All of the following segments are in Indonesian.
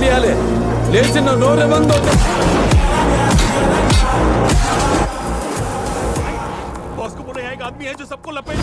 చేయాలి లేచిన నోరే బంద్ बॉस को बोले एक आदमी है जो सबको लपेट।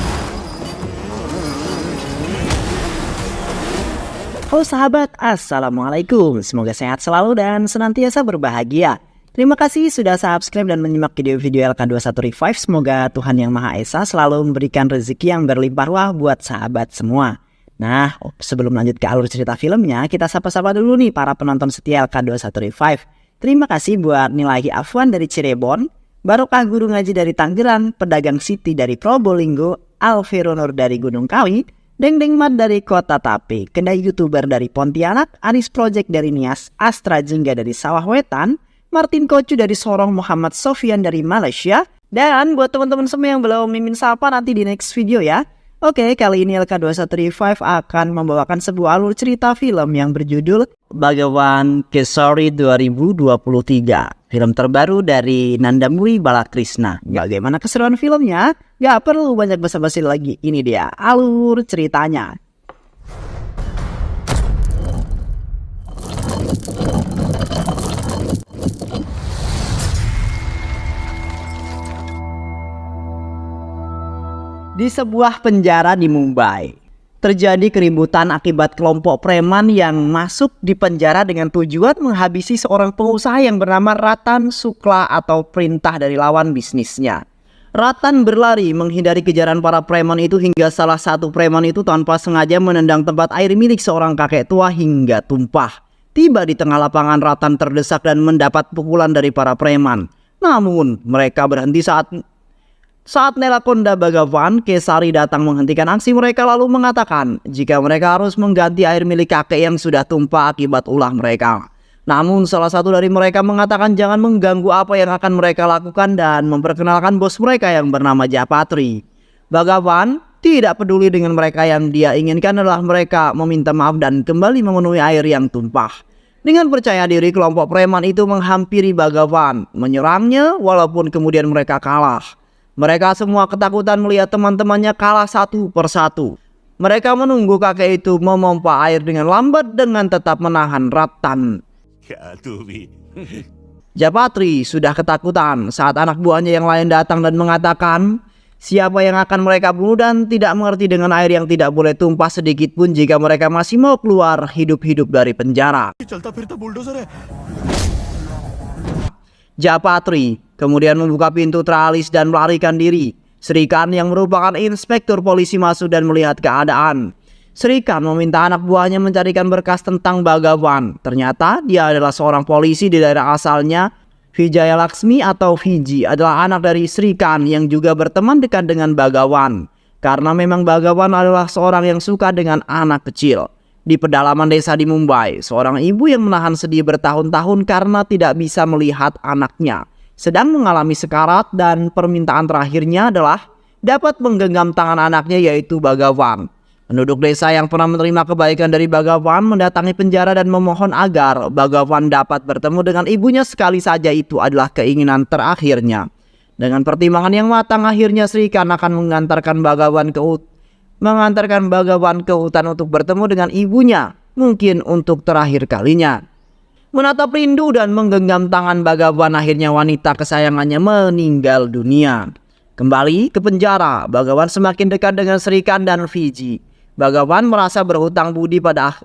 Halo sahabat, Assalamualaikum. Semoga sehat selalu dan senantiasa berbahagia. Terima kasih sudah subscribe dan menyimak video-video LK21 Revive. Semoga Tuhan Yang Maha Esa selalu memberikan rezeki yang berlimpah ruah buat sahabat semua. Nah, sebelum lanjut ke alur cerita filmnya, kita sapa-sapa dulu nih para penonton setia LK21 Revive. Terima kasih buat Nilahi Afwan dari Cirebon, Barokah Guru Ngaji dari Tangerang, Pedagang Siti dari Probolinggo, Alvero Nur dari Gunung Kawi, Deng Mat dari Kota Tape, Kedai YouTuber dari Pontianak, Anis Project dari Nias, Astra Jengga dari Sawah Wetan, Martin Kocu dari Sorong, Muhammad Sofian dari Malaysia, dan buat teman-teman semua yang belum mimin sapa nanti di next video ya. Oke, kali ini LK21 Revive akan membawakan sebuah alur cerita film yang berjudul Bhagawan Kesari 2023. Film terbaru dari Nandamuri Balakrishna. Bagaimana keseruan filmnya? Gak perlu banyak basa-basi lagi. Ini dia alur ceritanya. Di sebuah penjara di Mumbai, terjadi keributan akibat kelompok preman yang masuk di penjara dengan tujuan menghabisi seorang pengusaha yang bernama Ratan Sukla atau perintah dari lawan bisnisnya. Ratan berlari menghindari kejaran para preman itu hingga salah satu preman itu tanpa sengaja menendang tempat air milik seorang kakek tua hingga tumpah. Tiba di tengah lapangan, Ratan terdesak dan mendapat pukulan dari para preman. Namun mereka berhenti saat Nelakonda Bhagawan Kesari datang menghentikan aksi mereka lalu mengatakan jika mereka harus mengganti air milik kakek yang sudah tumpah akibat ulah mereka. Namun salah satu dari mereka mengatakan jangan mengganggu apa yang akan mereka lakukan dan memperkenalkan bos mereka yang bernama Japatri. Bhagawan tidak peduli dengan mereka, yang dia inginkan adalah mereka meminta maaf dan kembali memenuhi air yang tumpah. Dengan percaya diri, kelompok preman itu menghampiri Bhagawan, menyerangnya walaupun kemudian mereka kalah. Mereka semua ketakutan melihat teman-temannya kalah satu persatu. Mereka menunggu kakek itu memompa air dengan lambat dengan tetap menahan Ratan. Japatri sudah ketakutan saat anak buahnya yang lain datang dan mengatakan siapa yang akan mereka bunuh dan tidak mengerti dengan air yang tidak boleh tumpah sedikit pun jika mereka masih mau keluar hidup-hidup dari penjara. Japatri kemudian membuka pintu teralis dan melarikan diri. Srikan yang merupakan inspektur polisi masuk dan melihat keadaan. Srikan meminta anak buahnya mencarikan berkas tentang Bhagawan. Ternyata dia adalah seorang polisi di daerah asalnya. Vijaya Laksmi atau Viji adalah anak dari Srikan yang juga berteman dekat dengan Bhagawan. Karena memang Bhagawan adalah seorang yang suka dengan anak kecil. Di pedalaman desa di Mumbai, seorang ibu yang menahan sedih bertahun-tahun karena tidak bisa melihat anaknya sedang mengalami sekarat, dan permintaan terakhirnya adalah dapat menggenggam tangan anaknya yaitu Bhagawan. Penduduk desa yang pernah menerima kebaikan dari Bhagawan mendatangi penjara dan memohon agar Bhagawan dapat bertemu dengan ibunya sekali saja. Itu adalah keinginan terakhirnya. Dengan pertimbangan yang matang, akhirnya Srikan akan mengantarkan Bhagawan ke hutan untuk bertemu dengan ibunya, mungkin untuk terakhir kalinya. Menatap rindu dan menggenggam tangan Bhagawan, akhirnya wanita kesayangannya meninggal dunia. Kembali ke penjara, Bhagawan semakin dekat dengan Srikan dan Viji. Bhagawan merasa berhutang budi pada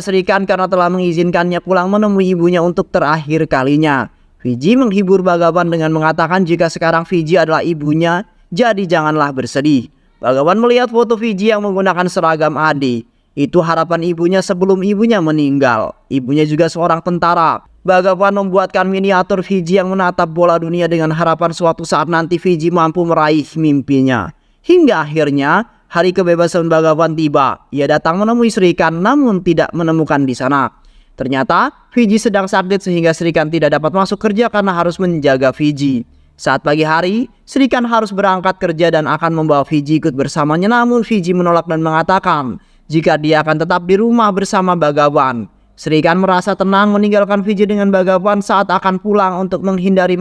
Srikan karena telah mengizinkannya pulang menemui ibunya untuk terakhir kalinya. Viji menghibur Bhagawan dengan mengatakan jika sekarang Viji adalah ibunya, jadi janganlah bersedih. Bhagawan melihat foto Viji yang menggunakan seragam AD. Itu harapan ibunya sebelum ibunya meninggal. Ibunya juga seorang tentara. Bhagawan membuatkan miniatur Viji yang menatap bola dunia dengan harapan suatu saat nanti Viji mampu meraih mimpinya. Hingga akhirnya hari kebebasan Bhagawan tiba. Ia datang menemui Srikan namun tidak menemukan di sana. Ternyata Viji sedang sakit sehingga Srikan tidak dapat masuk kerja karena harus menjaga Viji. Saat pagi hari, Srikan harus berangkat kerja dan akan membawa Viji ikut bersamanya, namun Viji menolak dan mengatakan jika dia akan tetap di rumah bersama Bhagawan. Srikan merasa tenang meninggalkan Viji dengan Bhagawan saat akan pulang untuk menghindari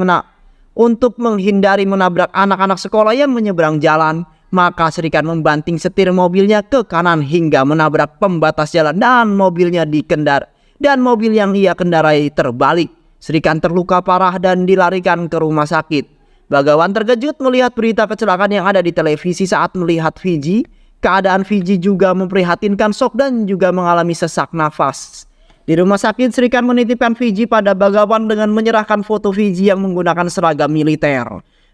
menabrak anak-anak sekolah yang menyeberang jalan. Maka Srikan membanting setir mobilnya ke kanan hingga menabrak pembatas jalan dan mobilnya dan mobil yang ia kendarai terbalik. Srikan terluka parah dan dilarikan ke rumah sakit. Bagawan terkejut melihat berita kecelakaan yang ada di televisi saat melihat Fiji. Keadaan Fiji juga memprihatinkan, shock dan juga mengalami sesak nafas. Di rumah sakit, Srikan menitipkan Fiji pada Bagawan dengan menyerahkan foto Fiji yang menggunakan seragam militer.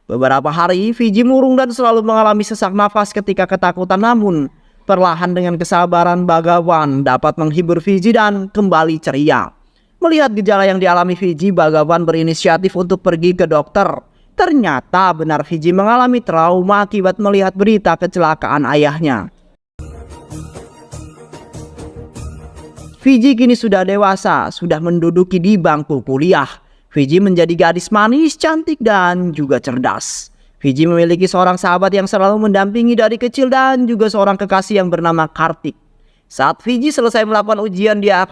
Beberapa hari, Fiji murung dan selalu mengalami sesak nafas ketika ketakutan, namun perlahan dengan kesabaran Bagawan dapat menghibur Fiji dan kembali ceria. Melihat gejala yang dialami Fiji, Bagawan berinisiatif untuk pergi ke dokter. Ternyata benar Fiji mengalami trauma akibat melihat berita kecelakaan ayahnya. Fiji kini sudah dewasa, sudah menduduki di bangku kuliah. Fiji menjadi gadis manis, cantik, dan juga cerdas. Fiji memiliki seorang sahabat yang selalu mendampingi dari kecil dan juga seorang kekasih yang bernama Kartik. Saat Fiji selesai melakukan ujian, dia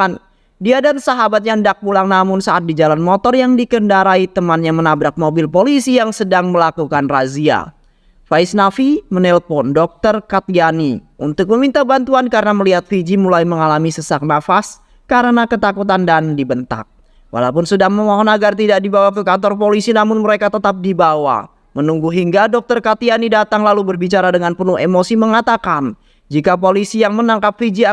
dan sahabatnya hendak pulang, namun saat di jalan motor yang dikendarai temannya menabrak mobil polisi yang sedang melakukan razia. Faiz Nafi menelpon Dr. Katyani untuk meminta bantuan karena melihat Fiji mulai mengalami sesak nafas karena ketakutan dan dibentak. Walaupun sudah memohon agar tidak dibawa ke kantor polisi, namun mereka tetap dibawa. Menunggu hingga Dr. Katyani datang lalu berbicara dengan penuh emosi mengatakan jika polisi yang menangkap Fiji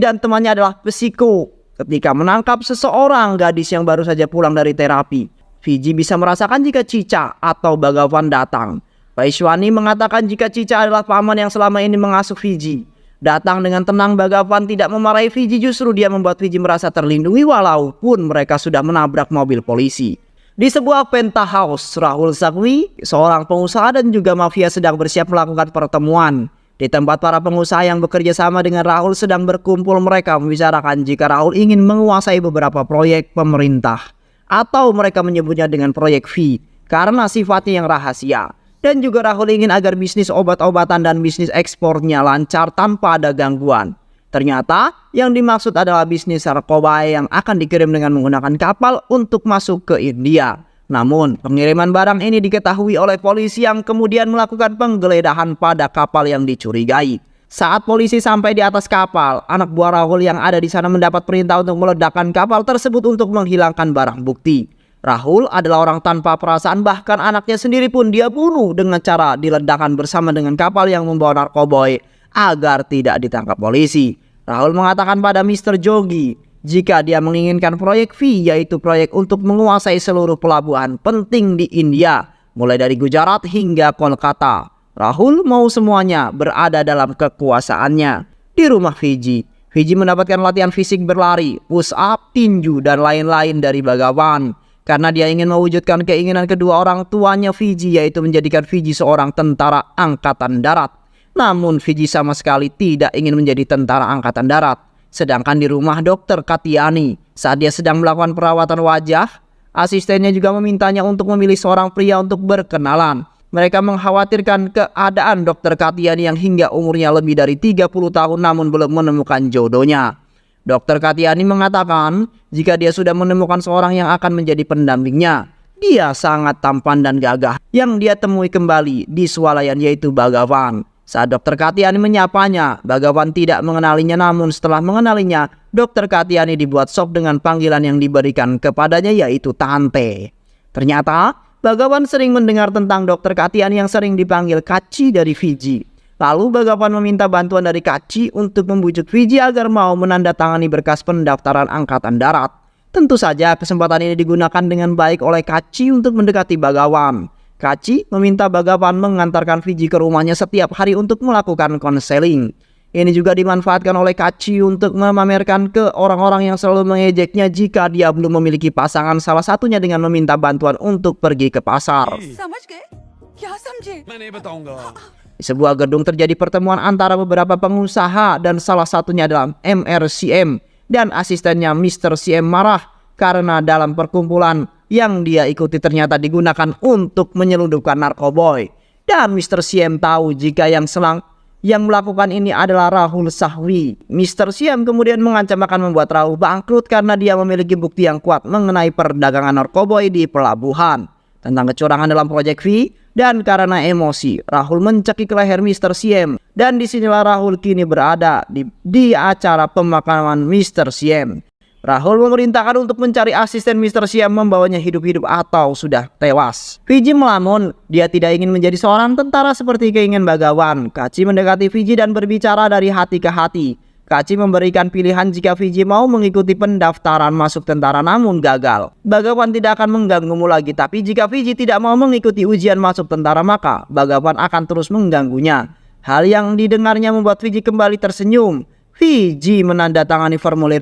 dan temannya adalah psiko. Ketika menangkap seseorang gadis yang baru saja pulang dari terapi, Fiji bisa merasakan jika Cica atau Bagawan datang. Vaishwani mengatakan jika Cica adalah paman yang selama ini mengasuh Fiji. Datang dengan tenang, Bagawan tidak memarahi Fiji, justru dia membuat Fiji merasa terlindungi walaupun mereka sudah menabrak mobil polisi. Di sebuah penthouse, Rahul Sakwi, seorang pengusaha dan juga mafia sedang bersiap melakukan pertemuan. Di tempat para pengusaha yang bekerja sama dengan Rahul sedang berkumpul, mereka membicarakan jika Rahul ingin menguasai beberapa proyek pemerintah. Atau mereka menyebutnya dengan proyek V karena sifatnya yang rahasia. Dan juga Rahul ingin agar bisnis obat-obatan dan bisnis ekspornya lancar tanpa ada gangguan. Ternyata yang dimaksud adalah bisnis narkoba yang akan dikirim dengan menggunakan kapal untuk masuk ke India. Namun pengiriman barang ini diketahui oleh polisi yang kemudian melakukan penggeledahan pada kapal yang dicurigai. Saat polisi sampai di atas kapal, anak buah Rahul yang ada di sana mendapat perintah untuk meledakkan kapal tersebut untuk menghilangkan barang bukti. Rahul adalah orang tanpa perasaan, bahkan anaknya sendiri pun dia bunuh dengan cara diledakkan bersama dengan kapal yang membawa narkoboy agar tidak ditangkap polisi. Rahul mengatakan pada Mr. Jogi jika dia menginginkan proyek V, yaitu proyek untuk menguasai seluruh pelabuhan penting di India, mulai dari Gujarat hingga Kolkata. Rahul mau semuanya berada dalam kekuasaannya. Di rumah Fiji mendapatkan latihan fisik berlari, push up, tinju, dan lain-lain dari Bagawan. Karena dia ingin mewujudkan keinginan kedua orang tuanya Fiji, yaitu menjadikan Fiji seorang tentara angkatan darat. Namun Fiji sama sekali tidak ingin menjadi tentara angkatan darat. Sedangkan di rumah Dr. Katyani, saat dia sedang melakukan perawatan wajah, asistennya juga memintanya untuk memilih seorang pria untuk berkenalan. Mereka mengkhawatirkan keadaan Dr. Katyani yang hingga umurnya lebih dari 30 tahun namun belum menemukan jodohnya. Dr. Katyani mengatakan jika dia sudah menemukan seorang yang akan menjadi pendampingnya. Dia sangat tampan dan gagah yang dia temui kembali di swalayan, yaitu Bagawan. Saat Dr. Katyani menyapanya, Bagawan tidak mengenalinya, namun setelah mengenalinya, Dr. Katyani dibuat shock dengan panggilan yang diberikan kepadanya, yaitu Tante. Ternyata Bagawan sering mendengar tentang Dr. Katyani yang sering dipanggil Kaci dari Fiji. Lalu Bagawan meminta bantuan dari Kaci untuk membujuk Fiji agar mau menandatangani berkas pendaftaran angkatan darat. Tentu saja kesempatan ini digunakan dengan baik oleh Kaci untuk mendekati Bagawan. Kaci meminta Bagawan mengantarkan Fiji ke rumahnya setiap hari untuk melakukan konseling. Ini juga dimanfaatkan oleh Kaci untuk memamerkan ke orang-orang yang selalu mengejeknya jika dia belum memiliki pasangan, salah satunya dengan meminta bantuan untuk pergi ke pasar. Di sebuah gedung terjadi pertemuan antara beberapa pengusaha dan salah satunya adalah MRCM dan asistennya Mr. CM marah karena dalam perkumpulan yang dia ikuti ternyata digunakan untuk menyelundupkan narkoboy. Dan Mr. CM tahu jika yang melakukan ini adalah Rahul Sakwi. Mr. CM kemudian mengancam akan membuat Rahul bangkrut karena dia memiliki bukti yang kuat mengenai perdagangan narkoboy di pelabuhan. tentang kecurangan dalam proyek V, dan karena emosi, Rahul mencekik leher Mr. Siem. Dan disinilah Rahul kini berada di acara pemakaman Mr. Siem. Rahul memerintahkan untuk mencari asisten Mr. Siem membawanya hidup-hidup atau sudah tewas. Fiji melamun, dia tidak ingin menjadi seorang tentara seperti keinginan Bhagawan. Kaci mendekati Fiji dan berbicara dari hati ke hati. Kaci memberikan pilihan jika Fiji mau mengikuti pendaftaran masuk tentara namun gagal. Bhagawan tidak akan mengganggumu lagi, tapi jika Fiji tidak mau mengikuti ujian masuk tentara maka Bhagawan akan terus mengganggunya. Hal yang didengarnya membuat Fiji kembali tersenyum. Fiji menandatangani formulir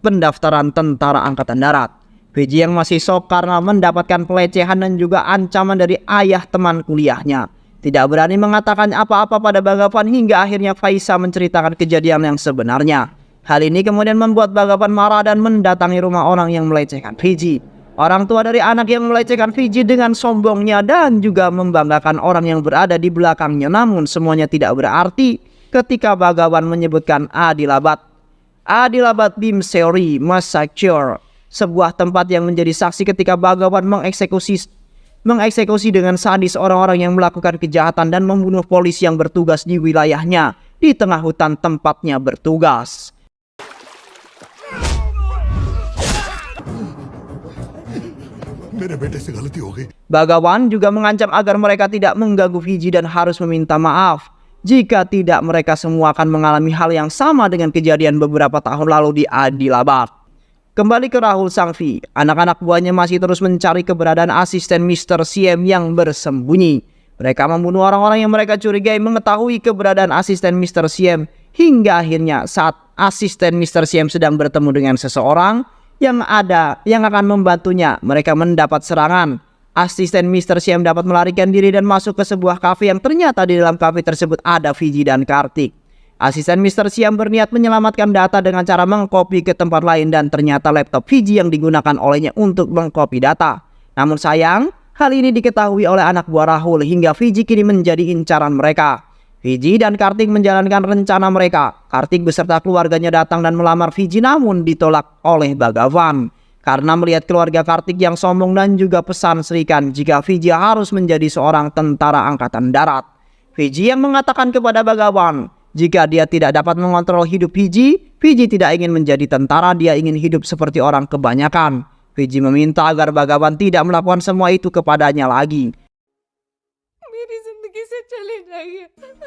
pendaftaran tentara angkatan darat. Fiji yang masih shock karena mendapatkan pelecehan dan juga ancaman dari ayah teman kuliahnya. Tidak berani mengatakan apa-apa pada Bhagawan hingga akhirnya Faisa menceritakan kejadian yang sebenarnya. Hal ini kemudian membuat Bhagawan marah dan mendatangi rumah orang yang melecehkan Fiji. Orang tua dari anak yang melecehkan Fiji dengan sombongnya dan juga membanggakan orang yang berada di belakangnya. Namun semuanya tidak berarti ketika Bhagawan menyebutkan Adilabad. Adilabad Bhimseri Massacre, sebuah tempat yang menjadi saksi ketika Bhagawan mengeksekusi dengan sadis orang-orang yang melakukan kejahatan dan membunuh polisi yang bertugas di wilayahnya di tengah hutan tempatnya bertugas. Bhagawan juga mengancam agar mereka tidak mengganggu Fiji dan harus meminta maaf jika tidak mereka semua akan mengalami hal yang sama dengan kejadian beberapa tahun lalu di Adilabad. Kembali ke Rahul Sangvi, anak-anak buahnya masih terus mencari keberadaan asisten Mr. Siem yang bersembunyi. Mereka membunuh orang-orang yang mereka curigai mengetahui keberadaan asisten Mr. Siem hingga akhirnya saat asisten Mr. Siem sedang bertemu dengan seseorang yang akan membantunya, mereka mendapat serangan. Asisten Mr. Siem dapat melarikan diri dan masuk ke sebuah kafe yang ternyata di dalam kafe tersebut ada Fiji dan Kartik. Asisten Mr. Siem berniat menyelamatkan data dengan cara mengcopy ke tempat lain dan ternyata laptop Fiji yang digunakan olehnya untuk mengcopy data. Namun sayang, hal ini diketahui oleh anak buah Rahul hingga Fiji kini menjadi incaran mereka. Fiji dan Kartik menjalankan rencana mereka. Kartik beserta keluarganya datang dan melamar Fiji namun ditolak oleh Bhagawan. Karena melihat keluarga Kartik yang sombong dan juga pesan serikan jika Fiji harus menjadi seorang tentara angkatan darat. Fiji yang mengatakan kepada Bhagawan, jika dia tidak dapat mengontrol hidup Fiji tidak ingin menjadi tentara, dia ingin hidup seperti orang kebanyakan. Fiji meminta agar Bhagawan tidak melakukan semua itu kepadanya lagi.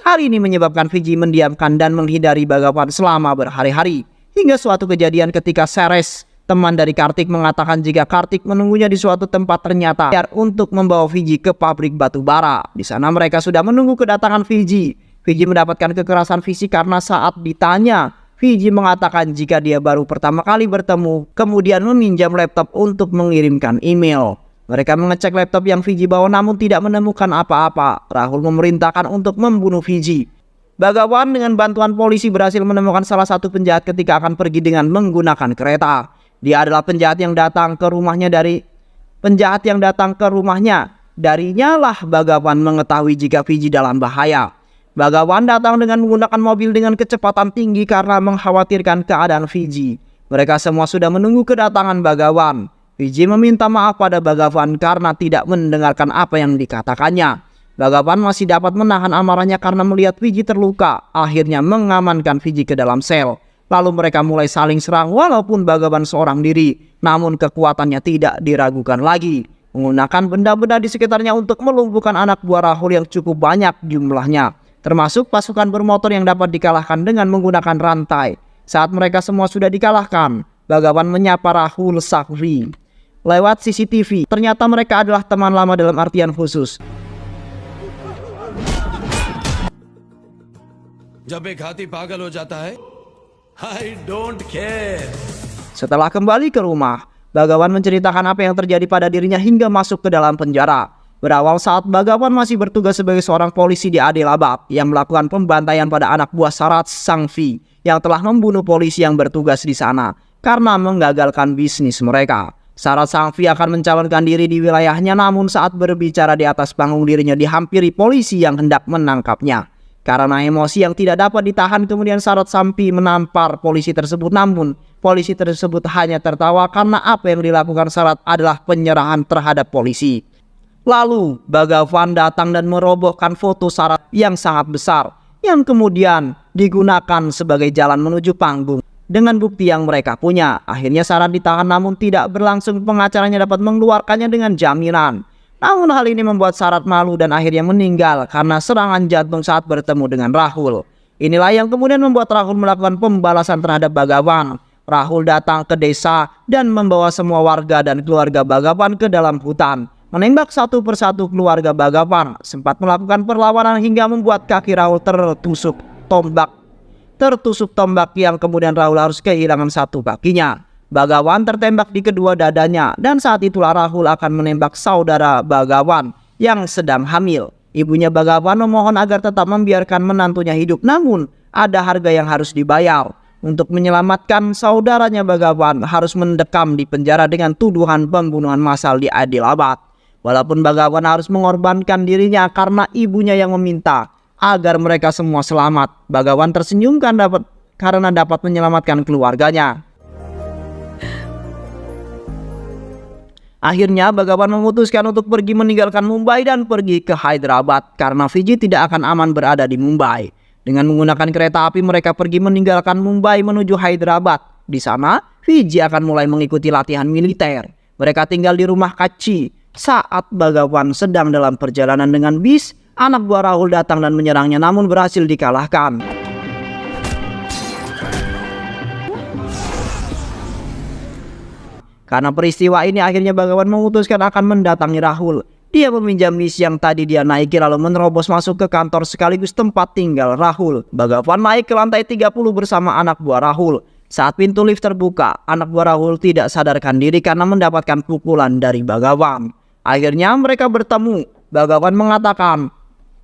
Hal ini menyebabkan Fiji mendiamkan dan menghindari Bhagawan selama berhari-hari. Hingga suatu kejadian ketika Seres, teman dari Kartik, mengatakan jika Kartik menunggunya di suatu tempat ternyata untuk membawa Fiji ke pabrik batu bara. Di sana mereka sudah menunggu kedatangan Fiji. Fiji mendapatkan kekerasan fisik karena saat ditanya, Fiji mengatakan jika dia baru pertama kali bertemu, kemudian meminjam laptop untuk mengirimkan email. Mereka mengecek laptop yang Fiji bawa namun tidak menemukan apa-apa. Rahul memerintahkan untuk membunuh Fiji. Bhagawan dengan bantuan polisi berhasil menemukan salah satu penjahat ketika akan pergi dengan menggunakan kereta. Dia adalah penjahat yang datang ke rumahnya Darinya lah Bhagawan mengetahui jika Fiji dalam bahaya. Bhagawan datang dengan menggunakan mobil dengan kecepatan tinggi karena mengkhawatirkan keadaan Fiji. Mereka semua sudah menunggu kedatangan Bhagawan. Fiji meminta maaf pada Bhagawan karena tidak mendengarkan apa yang dikatakannya. Bhagawan masih dapat menahan amarahnya karena melihat Fiji terluka. Akhirnya mengamankan Fiji ke dalam sel. Lalu mereka mulai saling serang walaupun Bhagawan seorang diri. Namun kekuatannya tidak diragukan lagi. Menggunakan benda-benda di sekitarnya untuk melumpuhkan anak buah Rahul yang cukup banyak jumlahnya. Termasuk pasukan bermotor yang dapat dikalahkan dengan menggunakan rantai. Saat mereka semua sudah dikalahkan, Bhagawan menyapa Rahul Sangvi lewat CCTV. Ternyata mereka adalah teman lama dalam artian khusus. जब एक हाथी पागल हो जाता है, I don't care. Setelah kembali ke rumah, Bhagawan menceritakan apa yang terjadi pada dirinya hingga masuk ke dalam penjara. Berawal saat Bhagawan masih bertugas sebagai seorang polisi di Adilabad yang melakukan pembantaian pada anak buah Sarat Sangvi yang telah membunuh polisi yang bertugas di sana karena menggagalkan bisnis mereka. Sarat Sangvi akan mencalonkan diri di wilayahnya, namun saat berbicara di atas panggung dirinya dihampiri polisi yang hendak menangkapnya. Karena emosi yang tidak dapat ditahan, kemudian Sarat Sangvi menampar polisi tersebut, namun polisi tersebut hanya tertawa karena apa yang dilakukan Sarat adalah penyerahan terhadap polisi. Lalu Bhagavan datang dan merobohkan foto Sarat yang sangat besar yang kemudian digunakan sebagai jalan menuju panggung. Dengan bukti yang mereka punya, akhirnya Sarat ditahan namun tidak berlangsung. Pengacaranya dapat mengeluarkannya dengan jaminan. Namun hal ini membuat Sarat malu dan akhirnya meninggal karena serangan jantung saat bertemu dengan Rahul. Inilah yang kemudian membuat Rahul melakukan pembalasan terhadap Bhagavan. Rahul datang ke desa dan membawa semua warga dan keluarga Bhagavan ke dalam hutan. Menembak satu persatu keluarga Bhagavan, sempat melakukan perlawanan hingga membuat kaki Rahul tertusuk tombak yang kemudian Rahul harus kehilangan satu kakinya. Bhagavan tertembak di kedua dadanya dan saat itulah Rahul akan menembak saudara Bhagavan yang sedang hamil. Ibunya Bhagavan memohon agar tetap membiarkan menantunya hidup, namun ada harga yang harus dibayar. Untuk menyelamatkan saudaranya, Bhagavan harus mendekam di penjara dengan tuduhan pembunuhan massal di Adilabad. Walaupun Bhagavan harus mengorbankan dirinya karena ibunya yang meminta agar mereka semua selamat, Bhagavan tersenyum karena dapat menyelamatkan keluarganya. Akhirnya Bhagavan memutuskan untuk pergi meninggalkan Mumbai dan pergi ke Hyderabad karena Fiji tidak akan aman berada di Mumbai. Dengan menggunakan kereta api mereka pergi meninggalkan Mumbai menuju Hyderabad. Di sana Fiji akan mulai mengikuti latihan militer. Mereka tinggal di rumah Kachi. Saat Bhagavan sedang dalam perjalanan dengan bis, anak buah Rahul datang dan menyerangnya namun berhasil dikalahkan. Karena peristiwa ini akhirnya Bhagavan memutuskan akan mendatangi Rahul. Dia meminjam bis yang tadi dia naiki lalu menerobos masuk ke kantor sekaligus tempat tinggal Rahul. Bhagavan naik ke lantai 30 bersama anak buah Rahul. Saat pintu lift terbuka, anak buah Rahul tidak sadarkan diri karena mendapatkan pukulan dari Bhagavan. Akhirnya mereka bertemu. Bhagavan mengatakan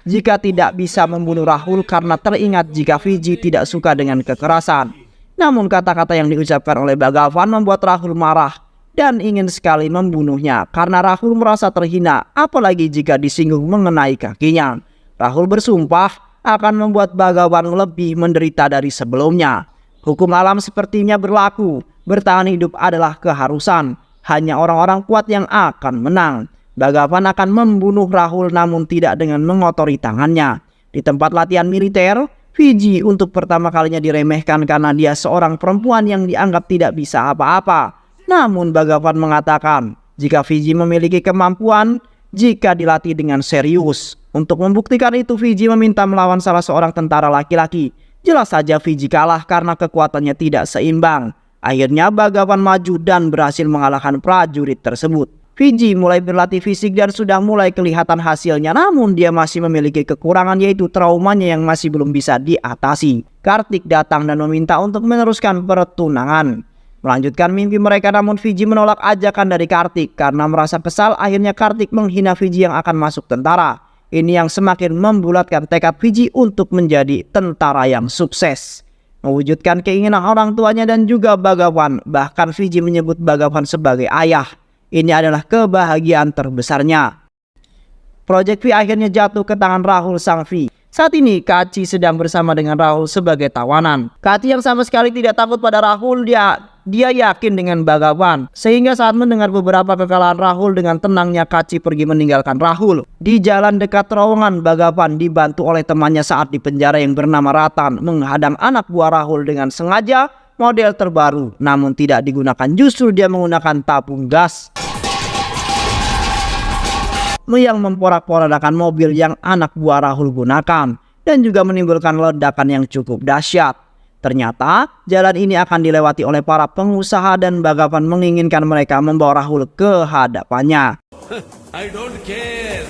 jika tidak bisa membunuh Rahul karena teringat jika Fiji tidak suka dengan kekerasan. Namun kata-kata yang diucapkan oleh Bhagavan membuat Rahul marah dan ingin sekali membunuhnya karena Rahul merasa terhina, apalagi jika disinggung mengenai kakinya. Rahul bersumpah akan membuat Bhagavan lebih menderita dari sebelumnya. Hukum alam sepertinya berlaku, bertahan hidup adalah keharusan, hanya orang-orang kuat yang akan menang. Bhagavan akan membunuh Rahul namun tidak dengan mengotori tangannya. Di tempat latihan militer, Fiji untuk pertama kalinya diremehkan karena dia seorang perempuan yang dianggap tidak bisa apa-apa. Namun Bhagavan mengatakan jika Fiji memiliki kemampuan jika dilatih dengan serius. Untuk membuktikan itu Fiji meminta melawan salah seorang tentara laki-laki. Jelas saja Fiji kalah karena kekuatannya tidak seimbang. Akhirnya Bhagavan maju dan berhasil mengalahkan prajurit tersebut. Fiji mulai berlatih fisik dan sudah mulai kelihatan hasilnya, namun dia masih memiliki kekurangan yaitu traumanya yang masih belum bisa diatasi. Kartik datang dan meminta untuk meneruskan pertunangan. Melanjutkan mimpi mereka, namun Fiji menolak ajakan dari Kartik karena merasa kesal. Akhirnya Kartik menghina Fiji yang akan masuk tentara. Ini yang semakin membulatkan tekad Fiji untuk menjadi tentara yang sukses, mewujudkan keinginan orang tuanya dan juga Bhagavan. Bahkan Fiji menyebut Bhagavan sebagai ayah. Ini adalah kebahagiaan terbesarnya. Proyek V akhirnya jatuh ke tangan Rahul sang V. Saat ini Kachi sedang bersama dengan Rahul sebagai tawanan. Kachi yang sama sekali tidak takut pada Rahul, dia yakin dengan Bhagavan. Sehingga saat mendengar beberapa kekalahan Rahul, dengan tenangnya Kachi pergi meninggalkan Rahul. Di jalan dekat terowongan, Bhagavan dibantu oleh temannya saat di penjara yang bernama Ratan menghadang anak buah Rahul dengan sengaja model terbaru. Namun tidak digunakan, justru dia menggunakan tabung gas yang memporak-porandakan mobil yang anak buah Rahul gunakan dan juga menimbulkan ledakan yang cukup dahsyat. Ternyata jalan ini akan dilewati oleh para pengusaha dan Bhagavan menginginkan mereka membawa Rahul ke hadapannya. I don't care.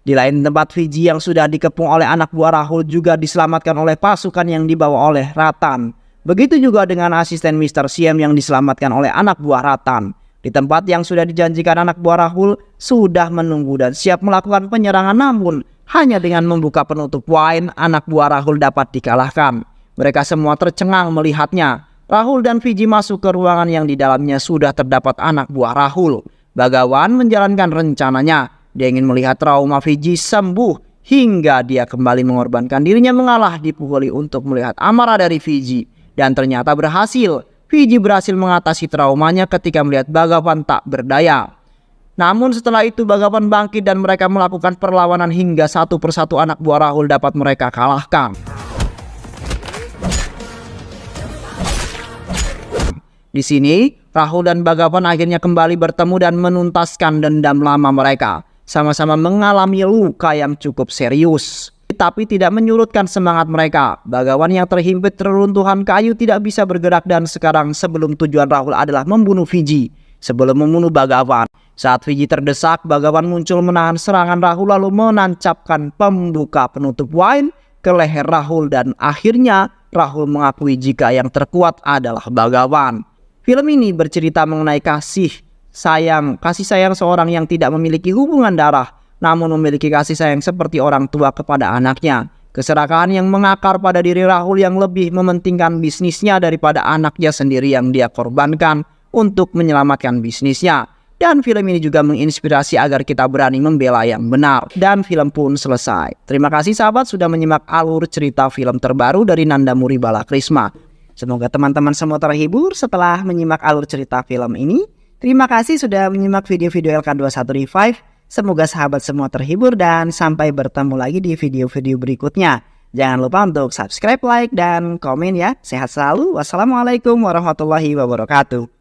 Di lain tempat, Fiji yang sudah dikepung oleh anak buah Rahul juga diselamatkan oleh pasukan yang dibawa oleh Ratan. Begitu juga dengan asisten Mr. Siam yang diselamatkan oleh anak buah Ratan. Di tempat yang sudah dijanjikan, anak buah Rahul sudah menunggu dan siap melakukan penyerangan, namun hanya dengan membuka penutup wine, anak buah Rahul dapat dikalahkan. Mereka semua tercengang melihatnya. Rahul dan Fiji masuk ke ruangan yang di dalamnya sudah terdapat anak buah Rahul. Bhagavan menjalankan rencananya. Dia ingin melihat trauma Fiji sembuh hingga dia kembali mengorbankan dirinya mengalah dipukuli untuk melihat amarah dari Fiji. Dan ternyata berhasil. Fiji berhasil mengatasi traumanya ketika melihat Bhagavan tak berdaya. Namun setelah itu Bhagavan bangkit dan mereka melakukan perlawanan hingga satu persatu anak buah Rahul dapat mereka kalahkan. Di sini, Rahul dan Bhagavan akhirnya kembali bertemu dan menuntaskan dendam lama mereka. Sama-sama mengalami luka yang cukup serius, tapi tidak menyurutkan semangat mereka. Bhagavan yang terhimpit reruntuhan kayu tidak bisa bergerak dan sekarang sebelum tujuan Rahul adalah membunuh Fiji. Sebelum membunuh Bhagavan, saat Fiji terdesak, Bhagavan muncul menahan serangan Rahul lalu menancapkan pembuka penutup wine ke leher Rahul dan akhirnya Rahul mengakui jika yang terkuat adalah Bhagavan. Film ini bercerita mengenai kasih sayang seorang yang tidak memiliki hubungan darah, namun memiliki kasih sayang seperti orang tua kepada anaknya. Keserakahan yang mengakar pada diri Rahul yang lebih mementingkan bisnisnya daripada anaknya sendiri yang dia korbankan untuk menyelamatkan bisnisnya. Dan film ini juga menginspirasi agar kita berani membela yang benar. Dan film pun selesai. Terima kasih sahabat sudah menyimak alur cerita film terbaru dari Nandamuri Balakrisma. Semoga teman-teman semua terhibur setelah menyimak alur cerita film ini. Terima kasih sudah menyimak video-video LK21 Revive. Semoga sahabat semua terhibur dan sampai bertemu lagi di video-video berikutnya. Jangan lupa untuk subscribe, like, dan komen ya. Sehat selalu. Wassalamualaikum warahmatullahi wabarakatuh.